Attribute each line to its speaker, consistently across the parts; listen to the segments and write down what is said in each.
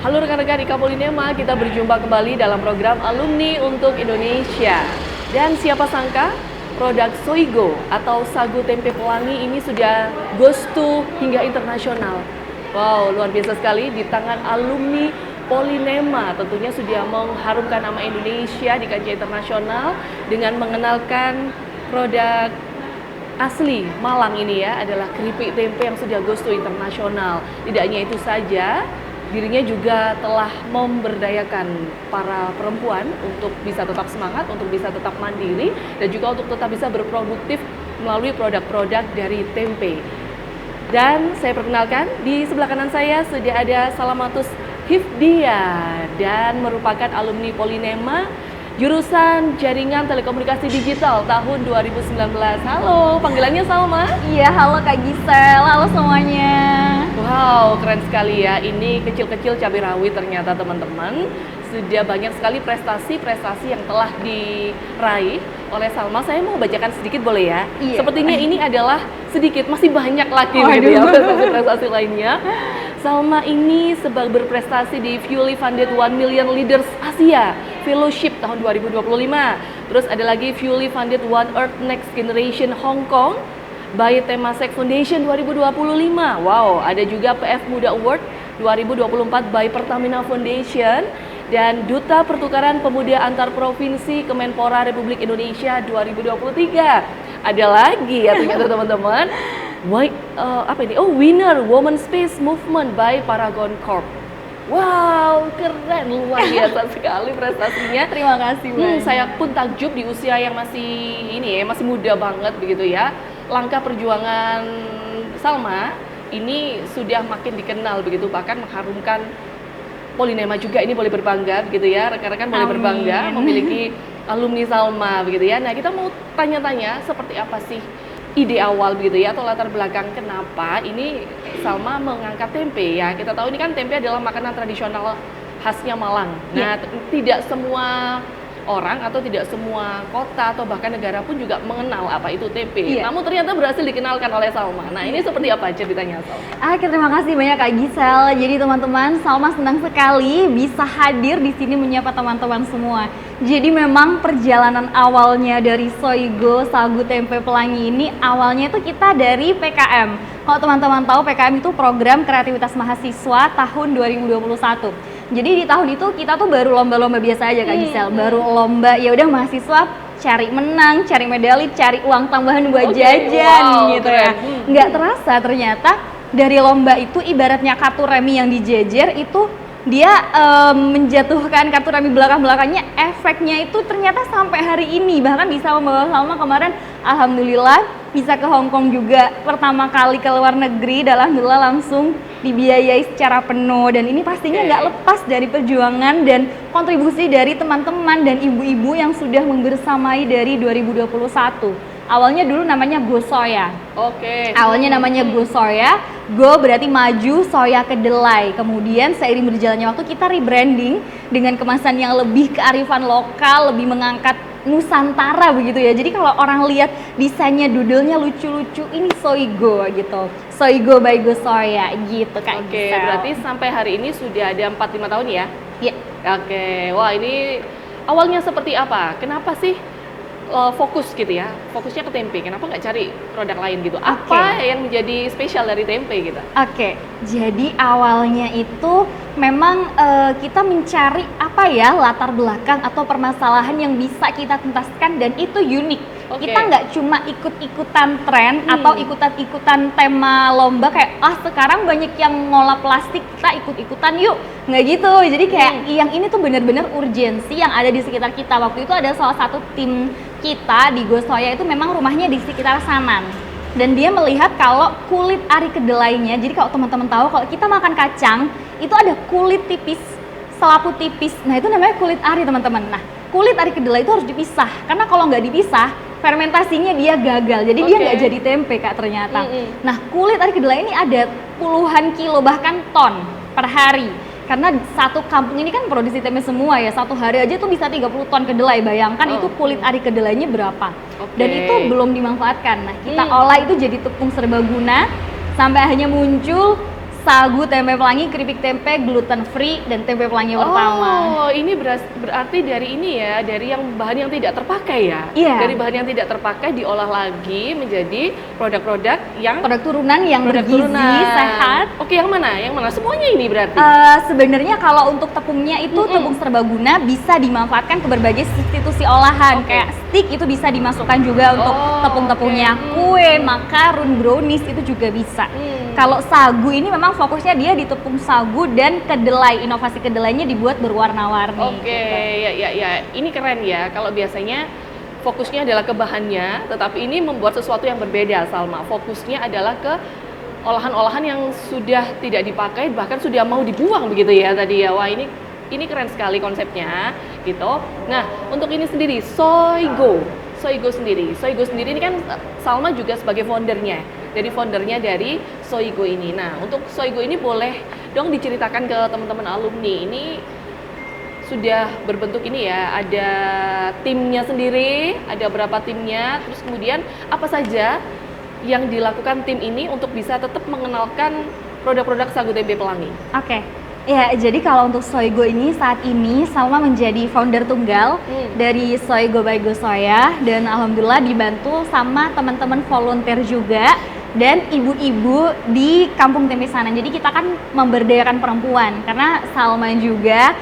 Speaker 1: Halo rekan-rekan Ika Polinema, kita berjumpa kembali dalam program Alumni untuk Indonesia. Dan siapa sangka produk Soigo atau sagu tempe pelangi ini sudah goes to hingga internasional. Wow, luar biasa sekali di tangan alumni Polinema, tentunya sudah mengharumkan nama Indonesia di kancah internasional dengan mengenalkan produk asli Malang ini ya, adalah keripik tempe yang sudah goes to internasional. Tidak hanya itu saja, dirinya juga telah memberdayakan para perempuan untuk bisa tetap semangat, untuk bisa tetap mandiri, dan juga untuk tetap bisa berproduktif melalui produk-produk dari tempe. Dan saya perkenalkan, di sebelah kanan saya sudah ada Salamatus Hifdia dan merupakan alumni Polinema jurusan Jaringan Telekomunikasi Digital tahun 2019. Halo, panggilannya Salma?
Speaker 2: Iya, halo Kak Gisel, halo semuanya.
Speaker 1: Wow, keren sekali ya. Ini kecil-kecil cabai rawit ternyata teman-teman. Sudah banyak sekali prestasi-prestasi yang telah diraih oleh Salma. Saya mau bacakan sedikit boleh ya?
Speaker 2: Iya.
Speaker 1: Sepertinya ini adalah sedikit, masih banyak lagi
Speaker 2: Waduh.
Speaker 1: gitu ya prestasi-prestasi lainnya. Salma ini berprestasi di Fully Funded 1 Million Leaders Asia Fellowship tahun 2025. Terus ada lagi Fully Funded One Earth Next Generation Hong Kong by Temasek Foundation 2025. Wow, ada juga PF Muda Award 2024 by Pertamina Foundation dan Duta Pertukaran Pemuda Antar Provinsi Kemenpora Republik Indonesia 2023. Ada lagi ya ternyata teman-teman. Apa ini? Oh, winner Women Space Movement by Paragon Corp. Wow, keren, luar biasa sekali prestasinya.
Speaker 2: Terima kasih banyak.
Speaker 1: Saya pun takjub di usia yang masih masih muda banget begitu ya. Langkah perjuangan Salma ini sudah makin dikenal begitu, bahkan mengharumkan Polinema juga ini boleh berbangga begitu ya, rekan-rekan boleh berbangga memiliki alumni Salma begitu ya. Nah, kita mau tanya-tanya seperti apa sih ide awal begitu ya, atau latar belakang kenapa ini Salma mengangkat tempe ya. Kita tahu ini kan tempe adalah makanan tradisional khasnya Malang. Nah, tidak semua orang atau tidak semua kota atau bahkan negara pun juga mengenal apa itu tempe. Namun ternyata berhasil dikenalkan oleh Salma. Nah, ini seperti apa ceritanya Salma?
Speaker 2: Terima kasih banyak Kak Gisel. Jadi teman-teman, Salma senang sekali bisa hadir di sini menyapa teman-teman semua. Jadi memang perjalanan awalnya dari Soigo sagu tempe pelangi ini awalnya itu kita dari PKM. Kalau teman-teman tahu, PKM itu program kreativitas mahasiswa tahun 2021. Jadi di tahun itu kita tuh baru lomba-lomba biasa aja Kak Gisel, baru lomba ya udah mahasiswa cari menang, cari medali, cari uang tambahan buat jajan gitu ya. Nggak terasa ternyata dari lomba itu ibaratnya kartu remi yang dijejer itu dia menjatuhkan kartu remi belakang-belakangnya, efeknya itu ternyata sampai hari ini bahkan bisa membawa Salma kemarin alhamdulillah bisa ke Hong Kong juga pertama kali ke luar negeri dan alhamdulillah langsung dibiayai secara penuh, dan ini pastinya nggak lepas dari perjuangan dan kontribusi dari teman-teman dan ibu-ibu yang sudah membersamai dari 2021. Awalnya dulu namanya Go Soya. Awalnya namanya Go Soya. Go berarti maju, soya kedelai. Kemudian seiring berjalannya waktu kita rebranding dengan kemasan yang lebih kearifan lokal, lebih mengangkat Nusantara begitu ya. Jadi kalau orang lihat desainnya, doodle-nya lucu-lucu, ini Soigo gitu. Soigo by Go Soya gitu Kak.
Speaker 1: Berarti sampai hari ini sudah ada 4-5 tahun ya?
Speaker 2: Iya.
Speaker 1: Wah, ini awalnya seperti apa? Kenapa sih fokus gitu ya, fokusnya ke tempe, kenapa nggak cari produk lain gitu? Apa yang menjadi spesial dari tempe gitu?
Speaker 2: Jadi awalnya itu memang kita mencari apa ya latar belakang atau permasalahan yang bisa kita tuntaskan dan itu unik. Kita nggak cuma ikut-ikutan tren atau ikutan-ikutan tema lomba kayak sekarang banyak yang ngolah plastik, kita ikut-ikutan yuk, nggak gitu. Jadi kayak yang ini tuh bener-bener urgensi yang ada di sekitar kita. Waktu itu ada salah satu tim kita di Go Soya itu memang rumahnya di sekitar Sanan, dan dia melihat kalau kulit ari kedelainya, jadi kalau teman-teman tahu kalau kita makan kacang itu ada kulit tipis, selaput tipis, nah itu namanya kulit ari teman-teman. Nah, kulit ari kedelai itu harus dipisah karena kalau nggak dipisah fermentasinya dia gagal, jadi dia nggak jadi tempe Kak ternyata. Nah, kulit ari kedelai ini ada puluhan kilo bahkan ton per hari. Karena satu kampung ini kan produksi tempe semua ya, satu hari aja tuh bisa 30 ton kedelai, bayangkan itu kulit ari kedelainya berapa. Dan itu belum dimanfaatkan. Nah, kita olah itu jadi tepung serbaguna sampai akhirnya muncul sagu tempe pelangi, keripik tempe gluten free dan tempe pelangi pertama.
Speaker 1: Oh, ini berarti dari ini ya, dari yang bahan yang tidak terpakai ya?
Speaker 2: Iya.
Speaker 1: Dari bahan yang tidak terpakai diolah lagi menjadi produk-produk yang
Speaker 2: Produk turunan yang
Speaker 1: produk
Speaker 2: bergizi,
Speaker 1: turunan.
Speaker 2: sehat.
Speaker 1: Oke, yang mana? Yang mana? Semuanya ini berarti?
Speaker 2: Sebenarnya kalau untuk tepungnya itu tepung serbaguna bisa dimanfaatkan ke berbagai substitusi olahan.
Speaker 1: Oke.
Speaker 2: Kayak stick itu bisa dimasukkan juga untuk
Speaker 1: Oh,
Speaker 2: tepung-tepungnya,
Speaker 1: oke.
Speaker 2: kue, makarun, brownies itu juga bisa. Kalau sagu ini memang fokusnya dia di tepung sagu dan kedelai. Inovasi kedelainya dibuat berwarna-warni.
Speaker 1: Oke,
Speaker 2: gitu.
Speaker 1: ya. Ini keren ya. Kalau biasanya fokusnya adalah ke bahannya, tetapi ini membuat sesuatu yang berbeda, Salma. Fokusnya adalah ke olahan-olahan yang sudah tidak dipakai, bahkan sudah mau dibuang begitu ya tadi ya. Wah, ini keren sekali konsepnya, gitu. Nah, untuk ini sendiri, Soigo sendiri ini kan Salma juga sebagai foundernya, dari Soigo ini. Nah, untuk Soigo ini boleh dong diceritakan ke teman-teman alumni. Ini sudah berbentuk ini ya, ada timnya sendiri, ada berapa timnya, terus kemudian apa saja yang dilakukan tim ini untuk bisa tetap mengenalkan produk-produk sagu tempe pelangi.
Speaker 2: Oke. Ya, jadi kalau untuk Soigo ini saat ini Salma menjadi founder tunggal dari Soigo by Gosoya, dan alhamdulillah dibantu sama teman-teman volunteer juga dan ibu-ibu di Kampung Tempe Sanan. Jadi kita kan memberdayakan perempuan karena Salma juga,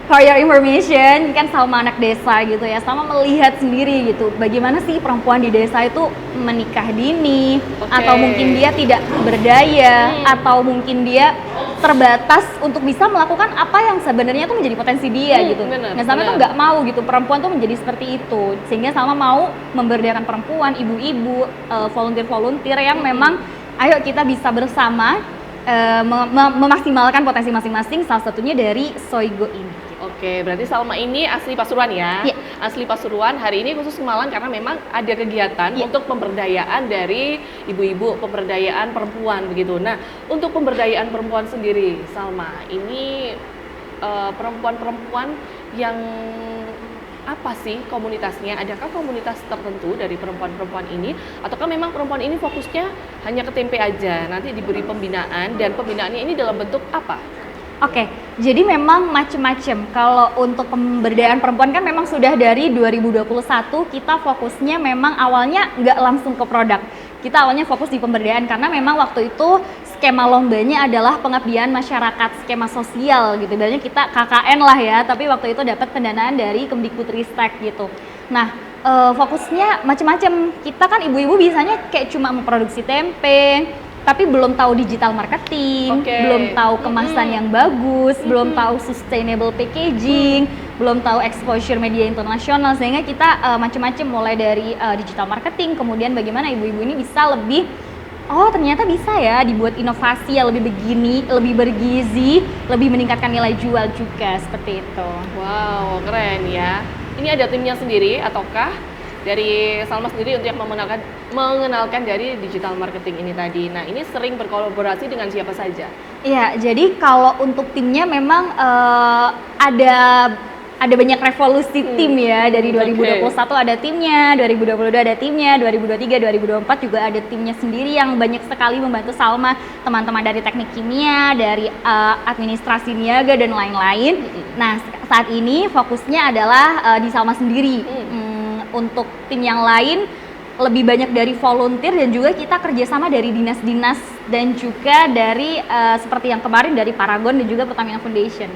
Speaker 2: for your information, kan Salma anak desa gitu ya, Salma melihat sendiri gitu bagaimana sih perempuan di desa itu menikah dini, atau mungkin dia tidak berdaya, atau mungkin dia terbatas untuk bisa melakukan apa yang sebenarnya tuh menjadi potensi dia gitu. Nah, Salma tuh nggak mau gitu perempuan tuh menjadi seperti itu, sehingga Salma mau memberdayakan perempuan, ibu-ibu, volunteer yang memang ayo kita bisa bersama memaksimalkan potensi masing-masing, salah satunya dari Soigo ini.
Speaker 1: Oke, berarti Salma ini asli Pasuruan ya?
Speaker 2: Iya.
Speaker 1: Asli Pasuruan, hari ini khusus ke Malang karena memang ada kegiatan untuk pemberdayaan dari ibu-ibu, pemberdayaan perempuan begitu. Nah, untuk pemberdayaan perempuan sendiri, Salma, ini perempuan-perempuan yang apa sih komunitasnya? Adakah komunitas tertentu dari perempuan-perempuan ini? Ataukah memang perempuan ini fokusnya hanya ke tempe aja? Nanti diberi pembinaan, dan pembinaannya ini dalam bentuk apa?
Speaker 2: Oke, jadi memang macam-macam. Kalau untuk pemberdayaan perempuan kan memang sudah dari 2021 kita fokusnya memang awalnya nggak langsung ke produk. Kita awalnya fokus di pemberdayaan karena memang waktu itu skema lombanya adalah pengabdian masyarakat, skema sosial gitu. Ibaratnya kita KKN lah ya, tapi waktu itu dapat pendanaan dari Kemdikbudristek gitu. Nah, fokusnya macam-macam. Kita kan ibu-ibu biasanya kayak cuma memproduksi tempe, tapi belum tahu digital marketing, belum tahu kemasan yang bagus, belum tahu sustainable packaging, belum tahu exposure media internasional, sehingga kita macam-macam mulai dari digital marketing, kemudian bagaimana ibu-ibu ini bisa lebih, oh ternyata bisa ya dibuat inovasi yang lebih begini, lebih bergizi, lebih meningkatkan nilai jual juga, seperti itu.
Speaker 1: Wow, keren ya. Ini ada timnya sendiri ataukah dari Salma sendiri untuk yang mengenalkan dari digital marketing ini tadi? Nah, ini sering berkolaborasi dengan siapa saja?
Speaker 2: Iya, jadi kalau untuk timnya memang ada banyak revolusi tim ya. Dari 2021 ada timnya, 2022 ada timnya, 2023, 2024 juga ada timnya sendiri yang banyak sekali membantu Salma, teman-teman dari teknik kimia, dari administrasi niaga dan lain-lain. Nah, saat ini fokusnya adalah di Salma sendiri. Untuk tim yang lain lebih banyak dari volunteer, dan juga kita kerjasama dari dinas-dinas dan juga dari seperti yang kemarin dari Paragon dan juga Pertamina Foundation.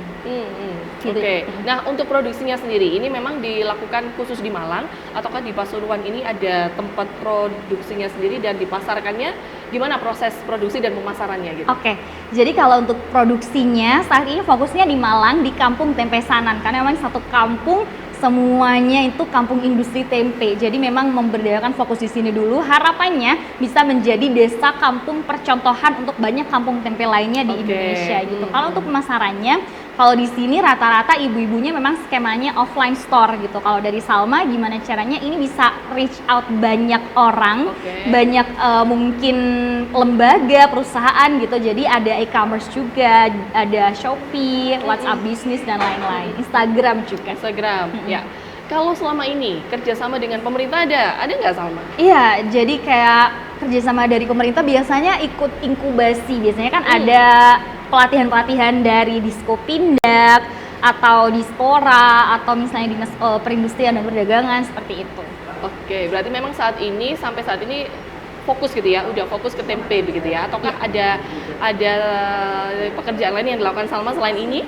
Speaker 2: Gitu.
Speaker 1: Oke. Nah, untuk produksinya sendiri ini memang dilakukan khusus di Malang ataukah di Pasuruan ini ada tempat produksinya sendiri dan dipasarkannya gimana proses produksi dan pemasarannya gitu?
Speaker 2: Oke. Jadi kalau untuk produksinya saat ini fokusnya di Malang, di Kampung Tempe Sanan, karena memang satu kampung semuanya itu kampung industri tempe. Jadi memang memberdayakan fokus di sini dulu. Harapannya bisa menjadi desa kampung percontohan untuk banyak kampung tempe lainnya di Indonesia gitu. Kalau untuk pemasarannya, kalau di sini rata-rata ibu-ibunya memang skemanya offline store gitu. Kalau dari Salma gimana caranya ini bisa reach out banyak orang, banyak mungkin lembaga, perusahaan gitu. Jadi ada e-commerce juga, ada Shopee, WhatsApp Business dan lain-lain. Instagram juga.
Speaker 1: Instagram, ya. Kalau selama ini kerjasama dengan pemerintah ada nggak Salma?
Speaker 2: Iya, jadi kayak kerjasama dari pemerintah biasanya ikut inkubasi. Biasanya kan ada pelatihan-pelatihan dari Diskopindak atau Dispora atau misalnya Dinas Perindustrian dan Perdagangan seperti itu.
Speaker 1: Oke, berarti memang sampai saat ini fokus gitu ya, udah fokus ke tempe begitu ya? Ataukah ada pekerjaan lain yang dilakukan Salma selain ini?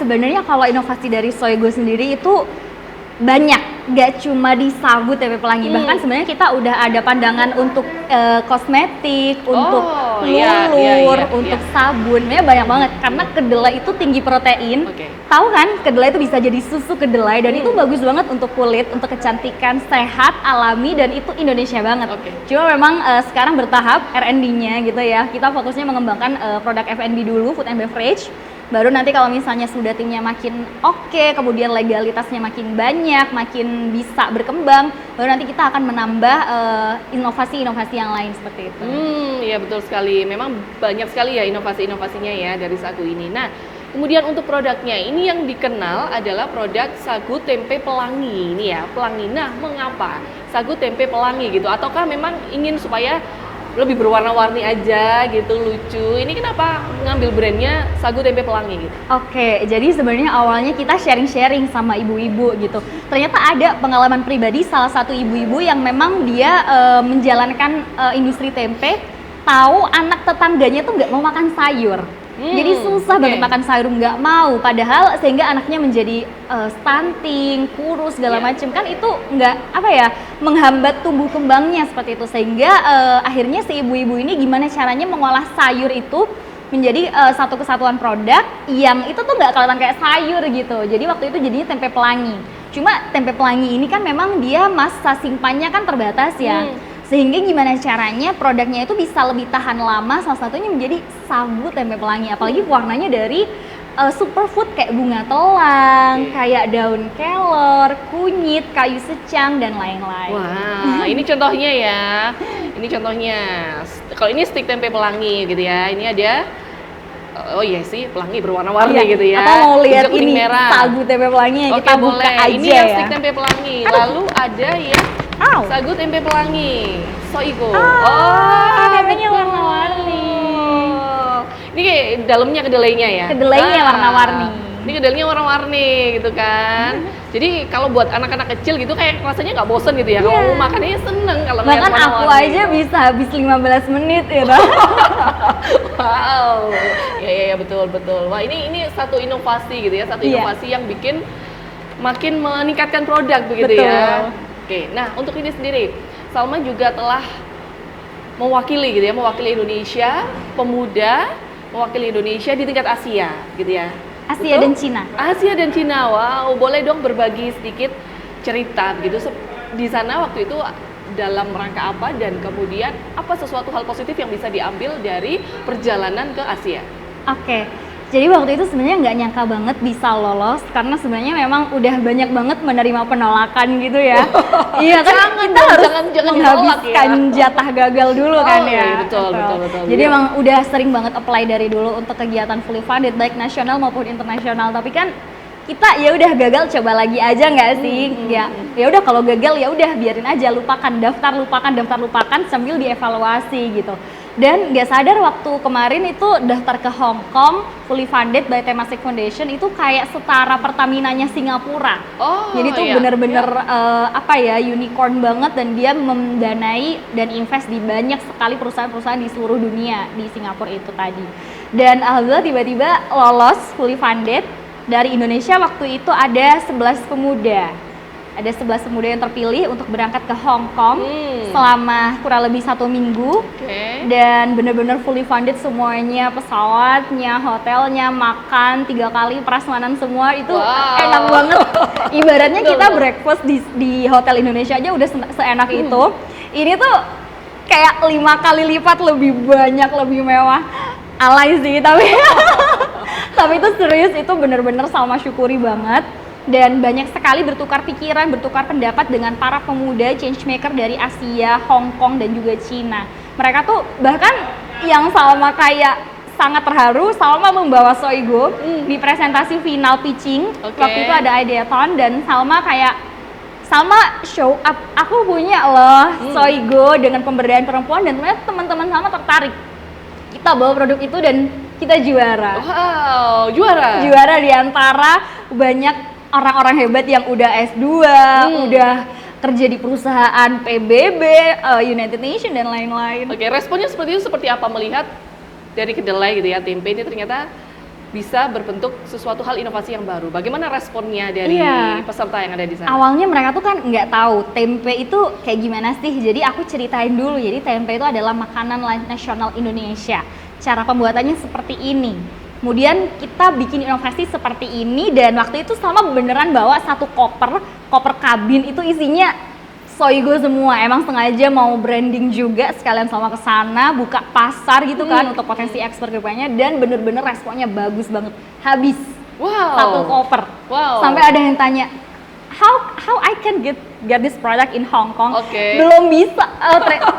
Speaker 2: Sebenarnya kalau inovasi dari Soygo sendiri itu banyak, gak cuma di sagu tempe pelangi, bahkan sebenarnya kita udah ada pandangan untuk kosmetik, untuk lulur, untuk sabun, sebenarnya banyak banget karena kedelai itu tinggi protein. Tahu kan, kedelai itu bisa jadi susu kedelai dan itu bagus banget untuk kulit, untuk kecantikan, sehat, alami dan itu Indonesia banget. Cuma memang sekarang bertahap R&D-nya gitu ya, kita fokusnya mengembangkan produk F&B dulu, food and beverage. Baru nanti kalau misalnya sudah timnya makin oke, kemudian legalitasnya makin banyak, makin bisa berkembang, baru nanti kita akan menambah inovasi-inovasi yang lain seperti itu.
Speaker 1: Iya betul sekali. Memang banyak sekali ya inovasi-inovasinya ya dari sagu ini. Nah, kemudian untuk produknya ini yang dikenal adalah produk sagu tempe pelangi ini ya, pelangi. Nah, mengapa sagu tempe pelangi gitu? Ataukah memang ingin supaya lebih berwarna-warni aja gitu, lucu. Ini kenapa ngambil brandnya sagu tempe pelangi gitu?
Speaker 2: Oke, jadi sebenarnya awalnya kita sharing-sharing sama ibu-ibu gitu. Ternyata ada pengalaman pribadi salah satu ibu-ibu yang memang dia menjalankan industri tempe, tahu anak tetangganya tuh nggak mau makan sayur. Jadi susah banget makan sayur, nggak mau, padahal sehingga anaknya menjadi stunting, kurus segala macam, kan itu nggak menghambat tumbuh kembangnya seperti itu, sehingga akhirnya si ibu-ibu ini gimana caranya mengolah sayur itu menjadi satu kesatuan produk yang itu tuh nggak kelihatan kayak sayur gitu. Jadi waktu itu jadinya tempe pelangi. Cuma tempe pelangi ini kan memang dia masa simpannya kan terbatas ya. Sehingga gimana caranya produknya itu bisa lebih tahan lama, salah satunya menjadi sagu tempe pelangi. Apalagi warnanya dari superfood kayak bunga telang, kayak daun kelor, kunyit, kayu secang, dan lain-lain.
Speaker 1: Wah, ini contohnya ya. Ini contohnya. Kalau ini stik tempe pelangi gitu ya. Ini ada, oh iya sih, pelangi berwarna-warni gitu ya.
Speaker 2: Atau mau lihat
Speaker 1: ini
Speaker 2: merah. Sagu tempe pelangi, kita buka
Speaker 1: boleh.
Speaker 2: aja
Speaker 1: ini
Speaker 2: ya.
Speaker 1: Yang stik tempe pelangi. Lalu ada yang sagu tempe pelangi, Soygo.
Speaker 2: Tempenya warna-warni.
Speaker 1: Ini kayak dalamnya kedelainya ya?
Speaker 2: Kedelainya warna-warni.
Speaker 1: Ini kedelainya warna-warni gitu kan. Jadi kalau buat anak-anak kecil gitu kayak rasanya nggak bosen gitu ya. Kalau mau makannya seneng kalau
Speaker 2: bahkan aku aja bisa habis 15 menit ya.
Speaker 1: Wow. Ya betul. Wah, ini satu inovasi gitu ya, satu inovasi yang bikin makin meningkatkan produk begitu ya. Oke, nah untuk ini sendiri, Salma juga telah mewakili gitu ya, mewakili Indonesia, pemuda, mewakili Indonesia di tingkat Asia gitu ya.
Speaker 2: Asia dan Cina.
Speaker 1: Asia dan Cina, wow, boleh dong berbagi sedikit cerita gitu di sana waktu itu dalam rangka apa dan kemudian apa sesuatu hal positif yang bisa diambil dari perjalanan ke Asia?
Speaker 2: Oke. Jadi waktu itu sebenarnya nggak nyangka banget bisa lolos karena sebenarnya memang udah banyak banget menerima penolakan gitu ya. Iya kan kita harus menghabiskan jatah gagal dulu kan ya.
Speaker 1: Betul.
Speaker 2: Jadi emang udah sering banget apply dari dulu untuk kegiatan fully funded baik nasional maupun internasional. Tapi kan kita ya udah gagal coba lagi aja nggak sih? Ya udah kalau gagal ya udah biarin aja, lupakan lupakan sambil dievaluasi gitu. Dan nggak sadar waktu kemarin itu daftar ke Hong Kong fully funded by Temasek Foundation itu kayak setara Pertamina-nya Singapura. Jadi itu bener-bener unicorn banget dan dia mendanai dan invest di banyak sekali perusahaan-perusahaan di seluruh dunia di Singapura itu tadi. Dan alhamdulillah tiba-tiba lolos fully funded. Dari Indonesia waktu itu ada 11 pemuda. Ada 11 pemuda yang terpilih untuk berangkat ke Hong Kong selama kurang lebih 1 minggu. Dan benar-benar fully funded semuanya, pesawatnya, hotelnya, makan 3 kali, prasmanan semua itu enak banget. Ibaratnya kita breakfast di hotel Indonesia aja udah seenak itu. Ini tuh kayak 5 kali lipat lebih banyak, lebih mewah. Alay sih tapi itu serius, itu bener-bener Salma syukuri banget dan banyak sekali bertukar pikiran, bertukar pendapat dengan para pemuda changemaker dari Asia, Hong Kong dan juga Cina. Mereka tuh bahkan yang Salma kayak sangat terharu Salma membawa Soigo di presentasi final pitching.
Speaker 1: Oke.
Speaker 2: Waktu itu ada ideathon dan Salma show up, aku punya loh Soigo dengan pemberdayaan perempuan, dan ternyata teman-teman Salma tertarik. Kita bawa produk itu dan kita juara.
Speaker 1: Wow, juara.
Speaker 2: Juara di antara banyak orang-orang hebat yang udah S2, udah kerja di perusahaan PBB, United Nations dan lain-lain.
Speaker 1: Oke, responnya seperti itu, seperti apa melihat dari kedelai gitu ya, tempe ini ternyata bisa berbentuk sesuatu hal inovasi yang baru. Bagaimana responnya dari peserta yang ada di sana?
Speaker 2: Awalnya mereka tuh kan nggak tahu tempe itu kayak gimana sih. Jadi aku ceritain dulu. Jadi tempe itu adalah makanan nasional Indonesia. Cara pembuatannya seperti ini. Kemudian kita bikin inovasi seperti ini, dan waktu itu sama beneran bawa satu koper kabin itu isinya Soigo semua. Emang sengaja mau branding juga sekalian sama ke sana, buka pasar gitu kan untuk potensi ekspor ke depannya, dan bener-bener responnya bagus banget. Habis satu koper.
Speaker 1: Wow.
Speaker 2: Sampai ada yang tanya, how I can get this product in Hong Kong? Belum bisa.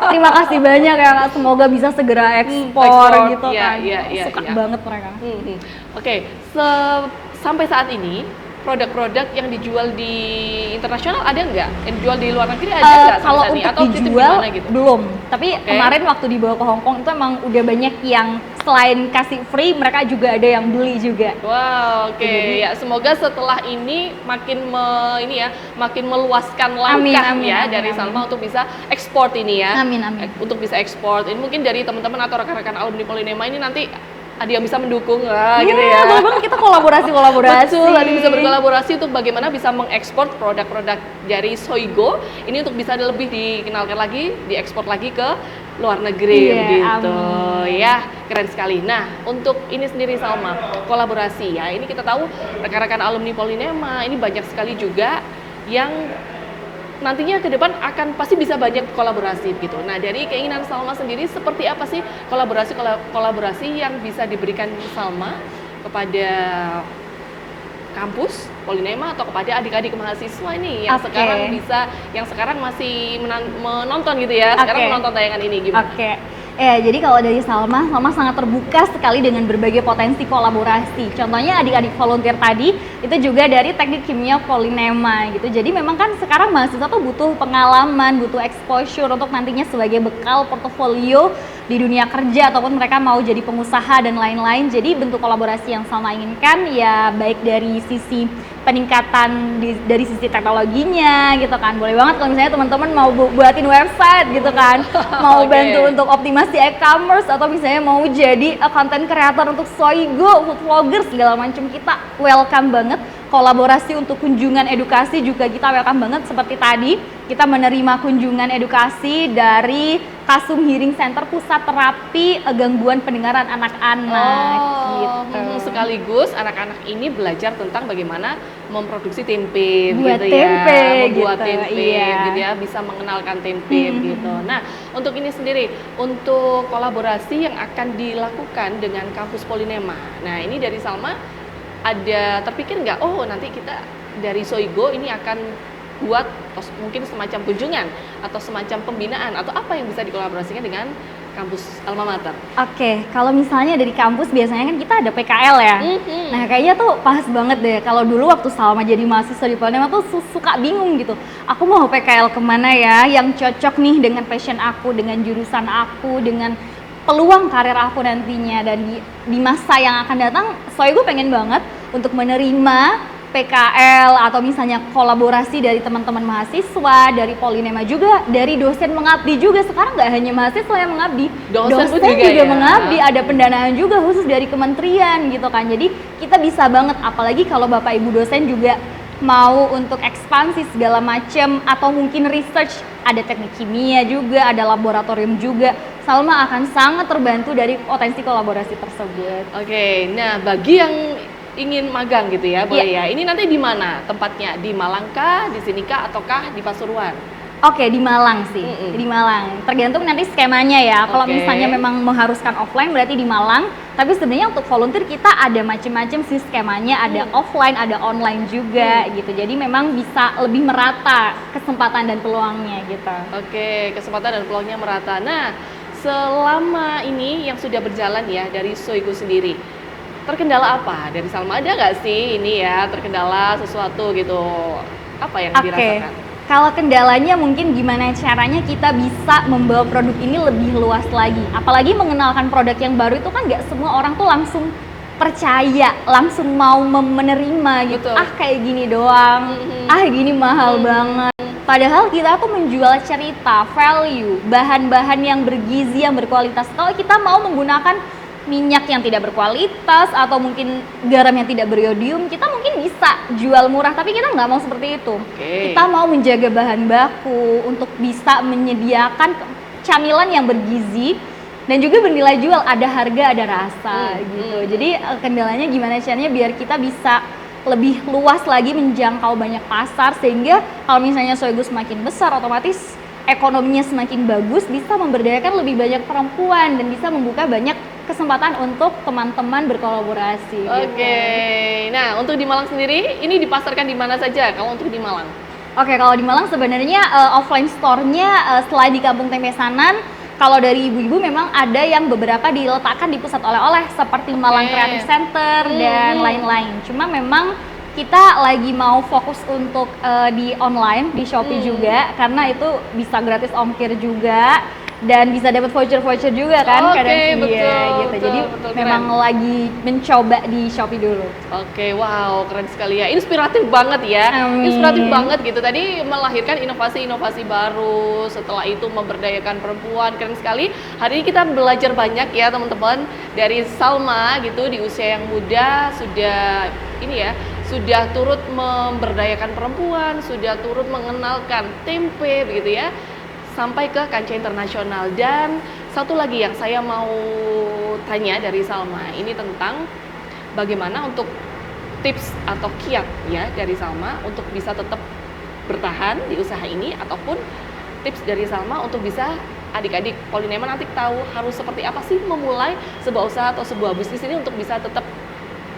Speaker 2: Terima kasih banyak ya, semoga bisa segera ekspor gitu kan. Suka banget mereka.
Speaker 1: Oke, sampai saat ini produk-produk yang dijual di internasional ada nggak? Yang dijual di luar negeri ada nggak?
Speaker 2: Kalau untuk
Speaker 1: atau
Speaker 2: dijual
Speaker 1: gitu?
Speaker 2: Belum. Tapi kemarin waktu dibawa ke Hong Kong itu emang udah banyak yang selain kasih free, mereka juga ada yang beli juga.
Speaker 1: Wow, oke. Ya, semoga setelah ini makin makin meluaskan langkah dari Salma untuk bisa ekspor ini ya.
Speaker 2: Amin.
Speaker 1: Untuk bisa ekspor. Ini mungkin dari teman-teman atau rekan-rekan alumni Polynema ini nanti ada yang bisa mendukung lah gitu ya.
Speaker 2: Boleh banget kita kolaborasi.
Speaker 1: Betul, nanti bisa berkolaborasi untuk bagaimana bisa mengekspor produk-produk dari Soigo ini untuk bisa lebih dikenalkan lagi, diekspor lagi ke luar negeri gitu. Ya, keren sekali. Nah, untuk ini sendiri Salma, kolaborasi ya. Ini kita tahu rekan-rekan alumni Polynema ini banyak sekali juga yang nantinya ke depan akan pasti bisa banyak kolaborasi gitu. Nah, dari keinginan Salma sendiri seperti apa sih kolaborasi yang bisa diberikan Salma kepada kampus Polynema atau kepada adik-adik mahasiswa ini yang sekarang masih menonton gitu ya. Sekarang menonton tayangan ini gimana?
Speaker 2: Jadi kalau dari Salma sangat terbuka sekali dengan berbagai potensi kolaborasi. Contohnya adik-adik volunteer tadi itu juga dari teknik kimia Polynema gitu. Jadi memang kan sekarang mahasiswa tuh butuh pengalaman, butuh exposure untuk nantinya sebagai bekal portofolio di dunia kerja ataupun mereka mau jadi pengusaha dan lain-lain. Jadi bentuk kolaborasi yang Salma inginkan ya baik dari sisi peningkatan dari sisi teknologinya gitu kan. Boleh banget kalau misalnya teman-teman mau buatin website gitu kan, mau bantu untuk optimasi e-commerce atau misalnya mau jadi content creator untuk Soigo, food vlogger segala macam, kita welcome banget. Kolaborasi untuk kunjungan edukasi juga kita welcome banget. Seperti tadi kita menerima kunjungan edukasi dari Kasum Hearing Center, pusat terapi gangguan pendengaran anak-anak gitu.
Speaker 1: Sekaligus anak-anak ini belajar tentang bagaimana memproduksi tempe,
Speaker 2: membuat tempe
Speaker 1: gitu ya, bisa mengenalkan tempe gitu. Nah, untuk ini sendiri, untuk kolaborasi yang akan dilakukan dengan kampus Polynema. Nah, ini dari Salma ada terpikir nggak, nanti kita dari Soigo ini akan buat mungkin semacam kunjungan atau semacam pembinaan atau apa yang bisa dikolaborasikan dengan kampus Alma Mater?
Speaker 2: Kalau misalnya dari kampus biasanya kan kita ada PKL ya. Nah, kayaknya tuh pas banget deh. Kalau dulu waktu Salma jadi mahasiswa di Polynema tuh suka bingung gitu. Aku mau PKL kemana ya yang cocok nih dengan passion aku, dengan jurusan aku, dengan peluang karir aku nantinya. Dan di masa yang akan datang, Soigo pengen banget untuk menerima PKL atau misalnya kolaborasi dari teman-teman mahasiswa, dari Polynema juga, dari dosen mengabdi juga. Sekarang nggak hanya mahasiswa yang mengabdi, dosen juga mengabdi, ada pendanaan juga khusus dari kementerian gitu kan. Jadi kita bisa banget, apalagi kalau Bapak Ibu dosen juga mau untuk ekspansi segala macam atau mungkin research, ada teknik kimia juga, ada laboratorium juga. Salma akan sangat terbantu dari potensi kolaborasi tersebut.
Speaker 1: Nah bagi yang ingin magang gitu ya, boleh ya. Ini nanti di mana tempatnya? Di Malang kah, di sini kah, ataukah di Pasuruan?
Speaker 2: Di Malang sih, di Malang. Tergantung nanti skemanya ya. Kalau misalnya memang mengharuskan offline berarti di Malang. Tapi sebenarnya untuk volunteer kita ada macam-macam sih skemanya. Ada offline, ada online juga gitu. Jadi memang bisa lebih merata kesempatan dan peluangnya gitu.
Speaker 1: Kesempatan dan peluangnya merata. Nah, selama ini yang sudah berjalan ya dari Soigo sendiri, terkendala apa dari Salma? Ada nggak sih ini ya terkendala sesuatu gitu? Apa yang dirasakan?
Speaker 2: Kalau kendalanya mungkin gimana caranya kita bisa membawa produk ini lebih luas lagi. Apalagi mengenalkan produk yang baru itu kan nggak semua orang tuh langsung percaya, langsung mau menerima gitu.
Speaker 1: Betul.
Speaker 2: Ah kayak gini doang, ah gini mahal banget. Padahal kita tuh menjual cerita, value, bahan-bahan yang bergizi, yang berkualitas. Kalau kita mau menggunakan minyak yang tidak berkualitas atau mungkin garam yang tidak beriodium, kita mungkin bisa jual murah, tapi kita nggak mau seperti itu. Kita mau menjaga bahan baku untuk bisa menyediakan camilan yang bergizi dan juga bernilai jual, ada harga, ada rasa gitu. Jadi kendalanya gimana caranya biar kita bisa lebih luas lagi menjangkau banyak pasar, sehingga kalau misalnya Soigo semakin besar, otomatis ekonominya semakin bagus, bisa memberdayakan lebih banyak perempuan dan bisa membuka banyak kesempatan untuk teman-teman berkolaborasi.
Speaker 1: Oke. Nah, untuk di Malang sendiri ini dipasarkan di mana saja kalau untuk di Malang?
Speaker 2: Oke, kalau di Malang sebenarnya offline store-nya selain di Kampung Tempe Sanan, kalau dari ibu-ibu memang ada yang beberapa diletakkan di pusat oleh-oleh seperti Malang Creative Center dan lain-lain. Cuma memang kita lagi mau fokus untuk di online, di Shopee juga, karena itu bisa gratis ongkir juga dan bisa dapat voucher-voucher juga kan kadang gitu. Jadi memang keren. Lagi mencoba di Shopee dulu.
Speaker 1: Oke, wow, keren sekali ya. Inspiratif banget ya. Inspiratif banget gitu. Tadi melahirkan inovasi-inovasi baru, setelah itu memberdayakan perempuan. Keren sekali. Hari ini kita belajar banyak ya, teman-teman. Dari Salma gitu di usia yang muda sudah ini ya, sudah turut memberdayakan perempuan, sudah turut mengenalkan tempe begitu ya, sampai ke kancah internasional. Dan satu lagi yang saya mau tanya dari Salma, ini tentang bagaimana untuk tips atau kiat ya dari Salma untuk bisa tetap bertahan di usaha ini, ataupun tips dari Salma untuk bisa adik-adik Polinema nanti tahu harus seperti apa sih memulai sebuah usaha atau sebuah bisnis ini untuk bisa tetap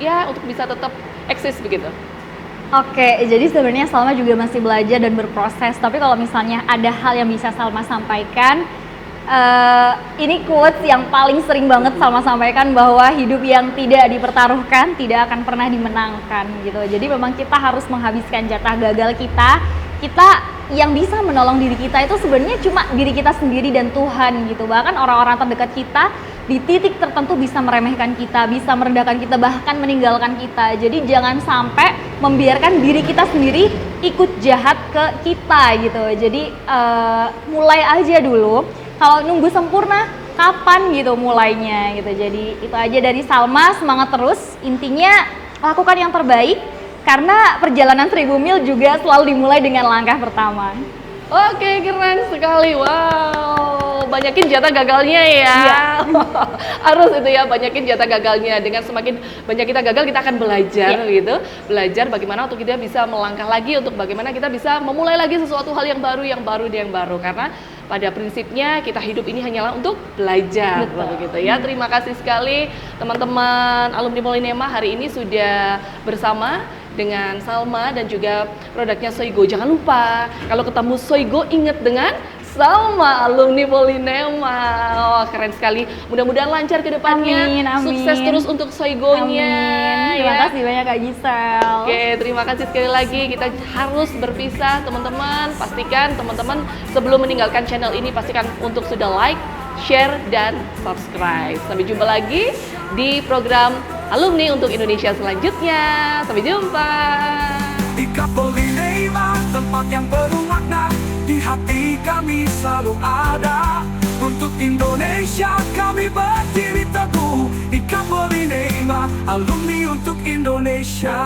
Speaker 1: ya, untuk bisa tetap eksis begitu.
Speaker 2: Oke, jadi sebenarnya Salma juga masih belajar dan berproses. Tapi kalau misalnya ada hal yang bisa Salma sampaikan, ini quotes yang paling sering banget Salma sampaikan, bahwa hidup yang tidak dipertaruhkan tidak akan pernah dimenangkan gitu. Jadi memang kita harus menghabiskan jatah gagal kita. Kita yang bisa menolong diri kita itu sebenarnya cuma diri kita sendiri dan Tuhan gitu. Bahkan orang-orang terdekat kita di titik tertentu bisa meremehkan kita, bisa merendahkan kita, bahkan meninggalkan kita. Jadi jangan sampai membiarkan diri kita sendiri ikut jahat ke kita gitu. Jadi mulai aja dulu. Kalau nunggu sempurna, kapan gitu mulainya gitu. Jadi itu aja dari Salma, semangat terus. Intinya lakukan yang terbaik, karena perjalanan 1000 mil juga selalu dimulai dengan langkah pertama.
Speaker 1: Oke, keren sekali. Wow, banyakin jatah gagalnya ya. Iya. Harus itu ya, banyakin jatah gagalnya. Dengan semakin banyak kita gagal, kita akan belajar gitu. Belajar bagaimana untuk kita bisa melangkah lagi, untuk bagaimana kita bisa memulai lagi sesuatu hal yang baru. Karena pada prinsipnya kita hidup ini hanyalah untuk belajar. Begitu ya. Terima kasih sekali teman-teman alumni Polinema hari ini sudah bersama dengan Salma dan juga produknya Soigo. Jangan lupa kalau ketemu Soigo ingat dengan Salma, alumni Polinema. Wah, keren sekali. Mudah-mudahan lancar ke depannya.
Speaker 2: Amin.
Speaker 1: Sukses terus untuk Soigonya.
Speaker 2: Terima kasih banyak Kak Gisel.
Speaker 1: Oke, terima kasih sekali lagi. Kita harus berpisah teman-teman. Pastikan teman-teman sebelum meninggalkan channel ini, pastikan untuk sudah like, share, dan subscribe. Sampai jumpa lagi di program Alumni untuk Indonesia selanjutnya. Sampai jumpa.
Speaker 3: Ika Polinema, tempat yang bermakna. Di hati kami selalu ada. Untuk Indonesia kami berdiri teguh. Ika Polinema, alumni untuk Indonesia.